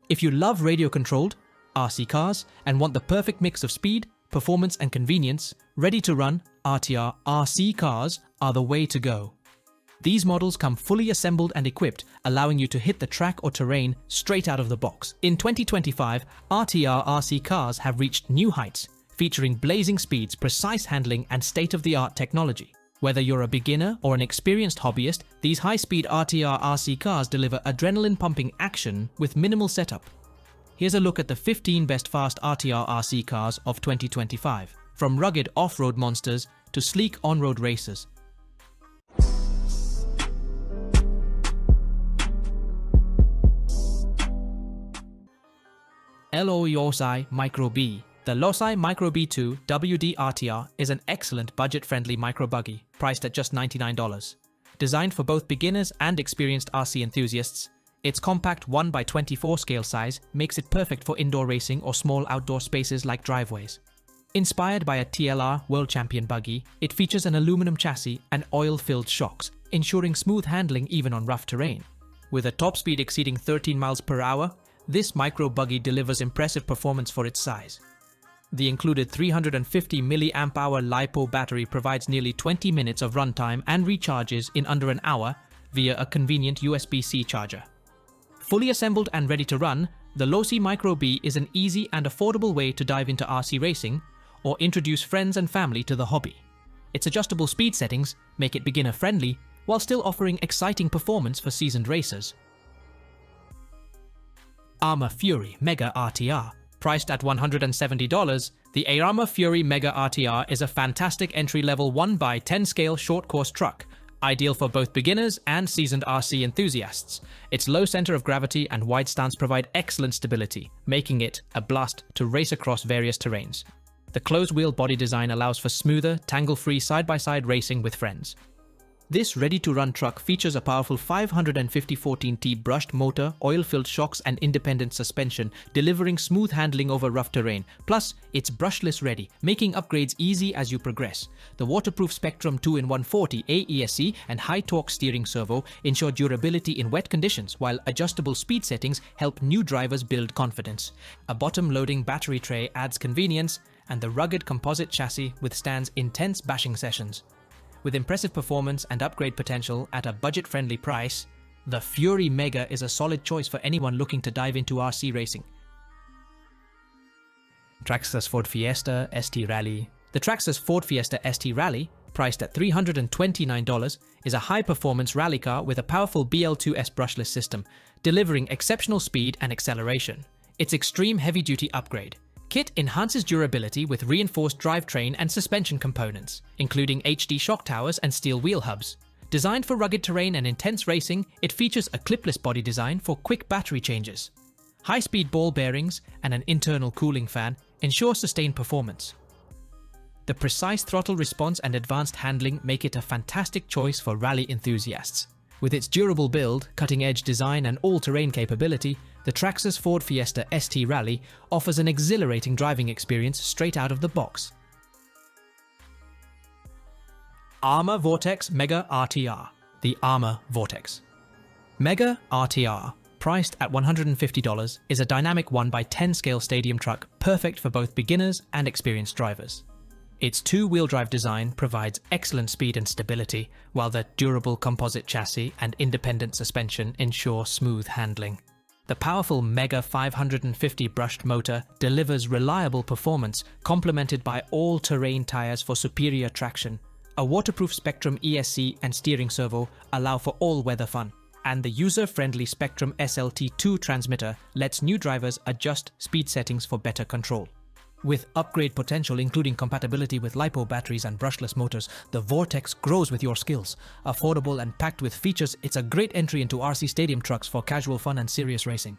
If you love radio-controlled RC cars and want the perfect mix of speed, performance and convenience, ready-to-run RTR RC cars are the way to go. These models come fully assembled and equipped, allowing you to hit the track or terrain straight out of the box. In 2025, RTR RC cars have reached new heights, featuring blazing speeds, precise handling, and state-of-the-art technology. Whether you're a beginner or an experienced hobbyist, these high-speed RTR RC cars deliver adrenaline-pumping action with minimal setup. Here's a look at the 15 best fast RTR RC cars of 2025, from rugged off-road monsters to sleek on-road racers. Losi Micro B. The Losi Micro B2 WD RTR is an excellent budget-friendly micro buggy, priced at just $99. Designed for both beginners and experienced RC enthusiasts, its compact 1x24 scale size makes it perfect for indoor racing or small outdoor spaces like driveways. Inspired by a TLR World Champion buggy, it features an aluminum chassis and oil-filled shocks, ensuring smooth handling even on rough terrain. With a top speed exceeding 13 miles per hour, this micro buggy delivers impressive performance for its size. The included 350 mAh LiPo battery provides nearly 20 minutes of runtime and recharges in under an hour via a convenient USB-C charger. Fully assembled and ready to run, the Losi Micro B is an easy and affordable way to dive into RC racing or introduce friends and family to the hobby. Its adjustable speed settings make it beginner-friendly while still offering exciting performance for seasoned racers. Arrma Fury Mega RTR. Priced at $170, the Arrma Fury Mega RTR is a fantastic entry-level 1x10 scale short course truck, ideal for both beginners and seasoned RC enthusiasts. Its low center of gravity and wide stance provide excellent stability, making it a blast to race across various terrains. The closed-wheel body design allows for smoother, tangle-free side-by-side racing with friends. This ready-to-run truck features a powerful 550/14T brushed motor, oil-filled shocks and independent suspension, delivering smooth handling over rough terrain. Plus, it's brushless ready, making upgrades easy as you progress. The waterproof Spectrum 2-in-140 AESC and high-torque steering servo ensure durability in wet conditions, while adjustable speed settings help new drivers build confidence. A bottom-loading battery tray adds convenience, and the rugged composite chassis withstands intense bashing sessions. With impressive performance and upgrade potential at a budget-friendly price, the Fury Mega is a solid choice for anyone looking to dive into RC racing. Traxxas Ford Fiesta ST Rally. The Traxxas Ford Fiesta ST Rally, priced at $329, is a high-performance rally car with a powerful BL2S brushless system, delivering exceptional speed and acceleration. Its extreme heavy-duty upgrade kit enhances durability with reinforced drivetrain and suspension components, including HD shock towers and steel wheel hubs. Designed for rugged terrain and intense racing, it features a clipless body design for quick battery changes. High-speed ball bearings and an internal cooling fan ensure sustained performance. The precise throttle response and advanced handling make it a fantastic choice for rally enthusiasts. With its durable build, cutting-edge design and all-terrain capability, the Traxxas Ford Fiesta ST Rally offers an exhilarating driving experience straight out of the box. Arrma VORTEKS Mega RTR. The Arrma VORTEKS Mega RTR, priced at $150, is a dynamic 1x10 scale stadium truck perfect for both beginners and experienced drivers. Its two-wheel drive design provides excellent speed and stability, while the durable composite chassis and independent suspension ensure smooth handling. The powerful Mega 550 brushed motor delivers reliable performance, complemented by all-terrain tires for superior traction. A waterproof Spectrum ESC and steering servo allow for all-weather fun, and the user-friendly Spectrum SLT2 transmitter lets new drivers adjust speed settings for better control. With upgrade potential including compatibility with LiPo batteries and brushless motors, the VORTEKS grows with your skills. Affordable and packed with features, it's a great entry into RC stadium trucks for casual fun and serious racing.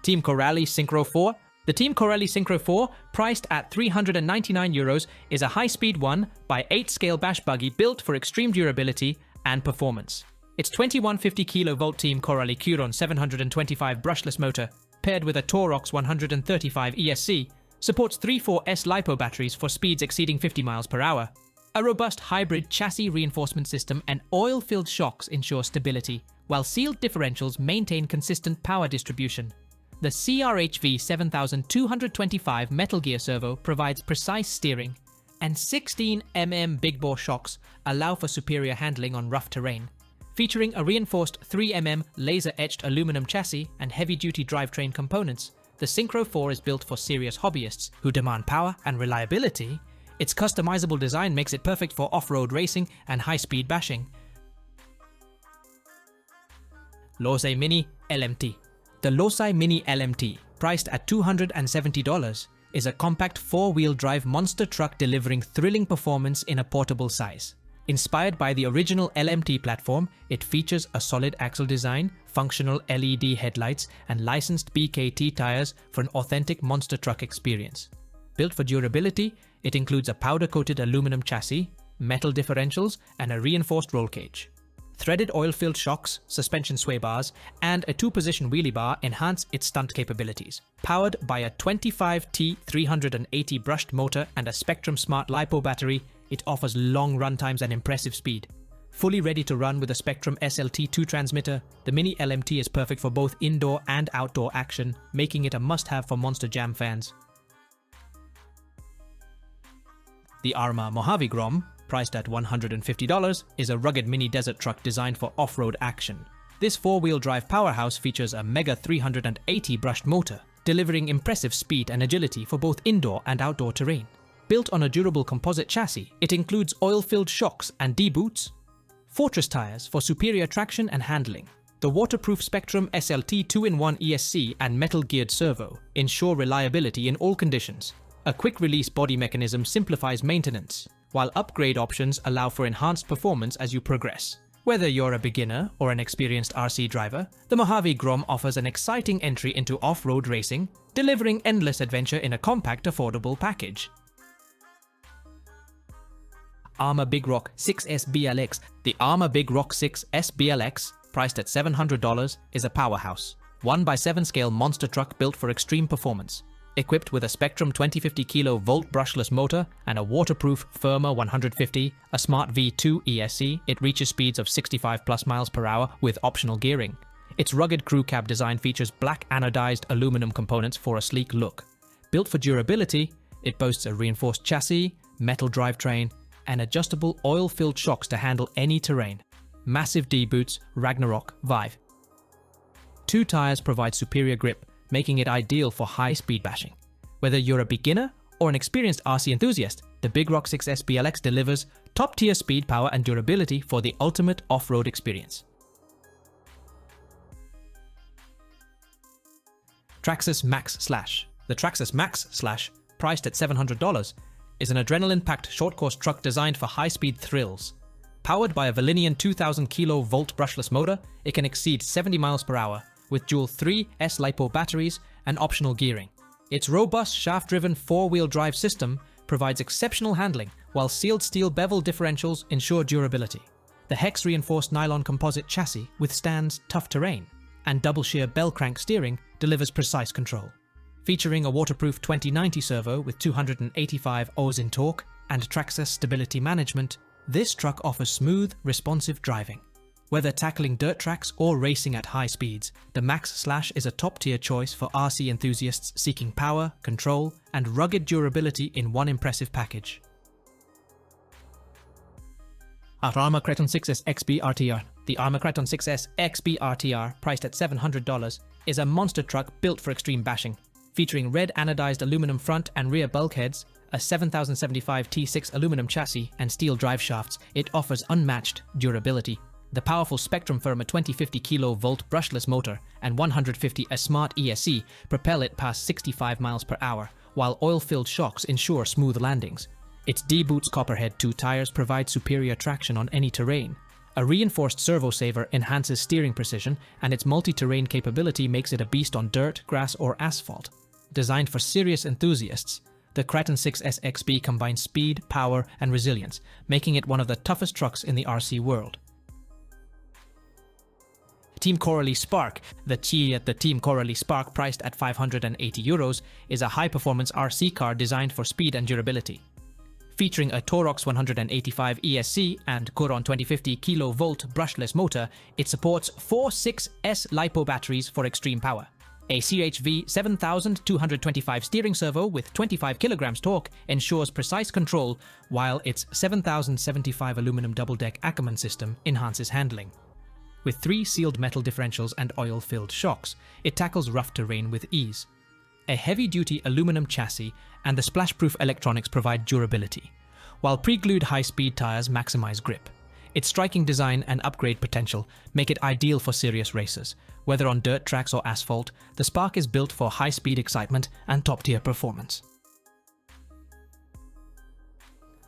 Team Corelli Syncro 4. The Team Corelli Syncro 4, priced at €399, is a high-speed 1x8 scale bash buggy built for extreme durability and performance. Its 2150 kV Team Corelli Kraton 725 brushless motor, paired with a Torox 135 ESC, supports 3.4S LiPo batteries for speeds exceeding 50 miles per hour. A robust hybrid chassis reinforcement system and oil-filled shocks ensure stability, while sealed differentials maintain consistent power distribution. The CRHV 7225 metal gear servo provides precise steering, and 16 mm big bore shocks allow for superior handling on rough terrain. Featuring a reinforced 3 mm laser-etched aluminum chassis and heavy-duty drivetrain components, the Syncro 4 is built for serious hobbyists who demand power and reliability. Its customizable design makes it perfect for off-road racing and high-speed bashing. Losi Mini-LMT. The Losi Mini-LMT, priced at $270, is a compact 4-wheel drive monster truck delivering thrilling performance in a portable size. Inspired by the original LMT platform, it features a solid axle design, functional LED headlights, and licensed BKT tires for an authentic monster truck experience. Built for durability, it includes a powder-coated aluminum chassis, metal differentials, and a reinforced roll cage. Threaded oil-filled shocks, suspension sway bars, and a 2-position wheelie bar enhance its stunt capabilities. Powered by a 25T380 brushed motor and a Spectrum Smart LiPo battery, it offers long run times and impressive speed. Fully ready to run with a Spectrum SLT2 transmitter, the Mini-LMT is perfect for both indoor and outdoor action, making it a must-have for Monster Jam fans. The Arrma MOJAVE GROM, priced at $150, is a rugged mini desert truck designed for off-road action. This 4-wheel drive powerhouse features a Mega 380 brushed motor, delivering impressive speed and agility for both indoor and outdoor terrain. Built on a durable composite chassis, it includes oil-filled shocks and D-boots, fortress tires for superior traction and handling. The waterproof Spectrum SLT 2-in-1 ESC and metal-geared servo ensure reliability in all conditions. A quick-release body mechanism simplifies maintenance, while upgrade options allow for enhanced performance as you progress. Whether you're a beginner or an experienced RC driver, the MOJAVE GROM offers an exciting entry into off-road racing, delivering endless adventure in a compact, affordable package. Arrma Big Rock 6S BLX. The Arrma Big Rock 6S BLX, priced at $700, is a powerhouse. 1x7 scale monster truck built for extreme performance. Equipped with a Spectrum 2050 kV brushless motor and a waterproof Firma 150, a Smart V2 ESC, it reaches speeds of 65+ miles per hour with optional gearing. Its rugged crew cab design features black anodized aluminum components for a sleek look. Built for durability, it boasts a reinforced chassis, metal drivetrain, and adjustable oil-filled shocks to handle any terrain. Massive D-boots, Ragnarok, Vive. 2 tires provide superior grip, making it ideal for high-speed bashing. Whether you're a beginner or an experienced RC enthusiast, the Big Rock 6S BLX delivers top-tier speed, power, and durability for the ultimate off-road experience. Traxxas Maxx Slash. The Traxxas Maxx Slash, priced at $700, is an adrenaline-packed short-course truck designed for high-speed thrills. Powered by a Valinian 2000 kV brushless motor, it can exceed 70 miles per hour with dual 3S LiPo batteries and optional gearing. Its robust shaft-driven 4-wheel drive system provides exceptional handling, while sealed steel bevel differentials ensure durability. The hex-reinforced nylon composite chassis withstands tough terrain, and double-shear bell crank steering delivers precise control. Featuring a waterproof 2090 servo with 285 O's in torque and Traxxas stability management, this truck offers smooth, responsive driving. Whether tackling dirt tracks or racing at high speeds, the Maxx Slash is a top-tier choice for RC enthusiasts seeking power, control, and rugged durability in one impressive package. Arrma Kraton 6S XB RTR. The Arrma Kraton 6S XB RTR, priced at $700, is a monster truck built for extreme bashing. Featuring red anodized aluminum front and rear bulkheads, a 7075 T6 aluminum chassis, and steel drive shafts, it offers unmatched durability. The powerful Spectrum Firma 2050 kV brushless motor and 150 a Smart ESC propel it past 65 miles per hour, while oil-filled shocks ensure smooth landings. Its D-Boots Copperhead 2 tires provide superior traction on any terrain. A reinforced servo saver enhances steering precision, and its multi-terrain capability makes it a beast on dirt, grass, or asphalt. Designed for serious enthusiasts, the Kraton 6S XB combines speed, power, and resilience, making it one of the toughest trucks in the RC world. Team Coralie Spark. The Team Coralie Spark, priced at €580, is a high-performance RC car designed for speed and durability. Featuring a Torox 185 ESC and Coron 2050 kV brushless motor, it supports 4 6S LiPo batteries for extreme power. A CHV 7225 steering servo with 25 kg torque ensures precise control, while its 7075 aluminum double-deck Ackerman system enhances handling. With 3 sealed metal differentials and oil-filled shocks, it tackles rough terrain with ease. A heavy-duty aluminum chassis and the splash-proof electronics provide durability, while pre-glued high-speed tires maximize grip. Its striking design and upgrade potential make it ideal for serious racers. Whether on dirt tracks or asphalt, the Spark is built for high-speed excitement and top-tier performance.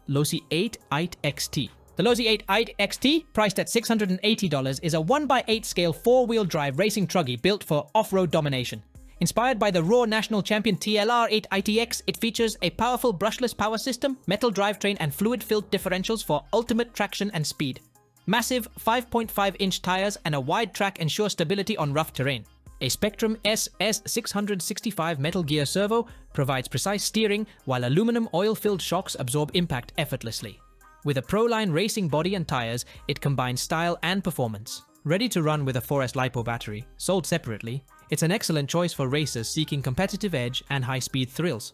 Losi 8 XT. The Losi 8 XT, priced at $680, is a 1x8 scale 4-wheel drive racing truggy built for off-road domination. Inspired by the raw national champion TLR 8 ITX, it features a powerful brushless power system, metal drivetrain and fluid-filled differentials for ultimate traction and speed. Massive 5.5-inch tires and a wide track ensure stability on rough terrain. A Spectrum SS665 metal gear servo provides precise steering, while aluminum oil-filled shocks absorb impact effortlessly. With a Proline racing body and tires, it combines style and performance. Ready to run with a 4S LiPo battery, sold separately, it's an excellent choice for racers seeking competitive edge and high-speed thrills.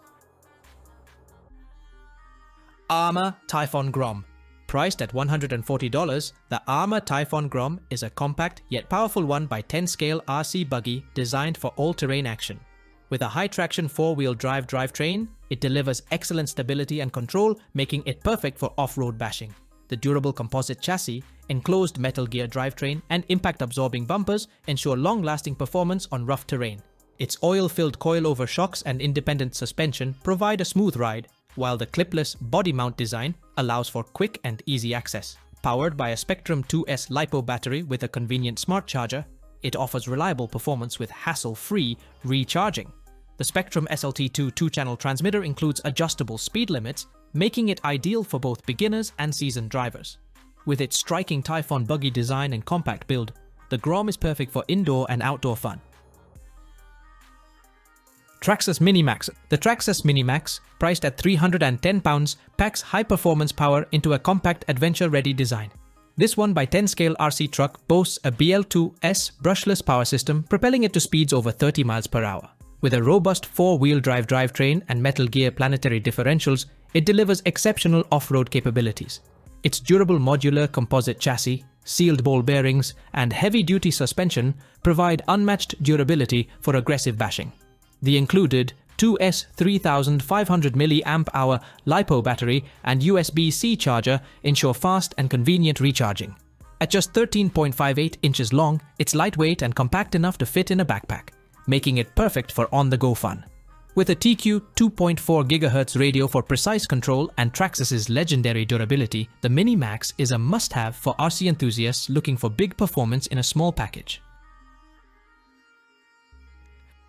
Arrma TYPHON GROM. Priced at $140, the Arrma TYPHON GROM is a compact yet powerful 1x10 scale RC buggy designed for all-terrain action. With a high-traction 4-wheel drive drivetrain, it delivers excellent stability and control, making it perfect for off-road bashing. The durable composite chassis, enclosed metal gear drivetrain, and impact-absorbing bumpers ensure long-lasting performance on rough terrain. Its oil-filled coilover shocks and independent suspension provide a smooth ride, while the clipless body mount design allows for quick and easy access. Powered by a Spectrum 2S LiPo battery with a convenient smart charger, it offers reliable performance with hassle-free recharging. The Spectrum SLT2 2-channel transmitter includes adjustable speed limits, making it ideal for both beginners and seasoned drivers. With its striking TYPHON buggy design and compact build, the GROM is perfect for indoor and outdoor fun. Traxxas Mini-Maxx. The Traxxas Mini-Maxx, priced at £310, packs high-performance power into a compact adventure-ready design. This 1x10 scale RC truck boasts a BL2S brushless power system, propelling it to speeds over 30 miles per hour. With a robust 4-wheel drive drivetrain and metal gear planetary differentials, it delivers exceptional off-road capabilities. Its durable modular composite chassis, sealed ball bearings, and heavy-duty suspension provide unmatched durability for aggressive bashing. The included 2S 3500 mAh LiPo battery and USB-C charger ensure fast and convenient recharging. At just 13.58 inches long, it's lightweight and compact enough to fit in a backpack, making it perfect for on-the-go fun. With a TQ 2.4 GHz radio for precise control and Traxxas' legendary durability, the Mini-Maxx is a must-have for RC enthusiasts looking for big performance in a small package.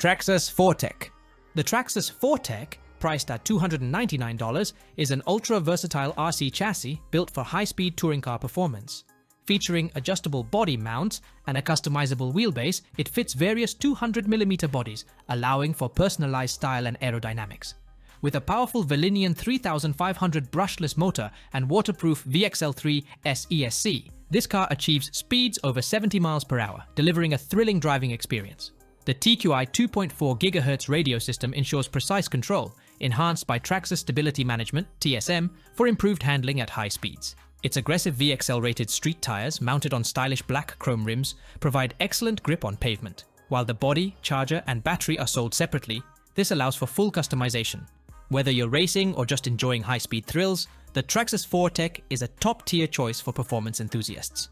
Traxxas VORTEKS. The Traxxas VORTEKS, priced at $299, is an ultra-versatile RC chassis built for high-speed touring car performance. Featuring adjustable body mounts and a customizable wheelbase, it fits various 200mm bodies, allowing for personalized style and aerodynamics. With a powerful Valinian 3500 brushless motor and waterproof VXL3 SESC, this car achieves speeds over 70 miles per hour, delivering a thrilling driving experience. The TQI 2.4 GHz radio system ensures precise control, enhanced by Traxxas Stability Management (TSM) for improved handling at high speeds. Its aggressive VXL-rated street tires, mounted on stylish black chrome rims, provide excellent grip on pavement. While the body, charger, and battery are sold separately, this allows for full customization. Whether you're racing or just enjoying high-speed thrills, the Traxxas VORTEKS is a top-tier choice for performance enthusiasts.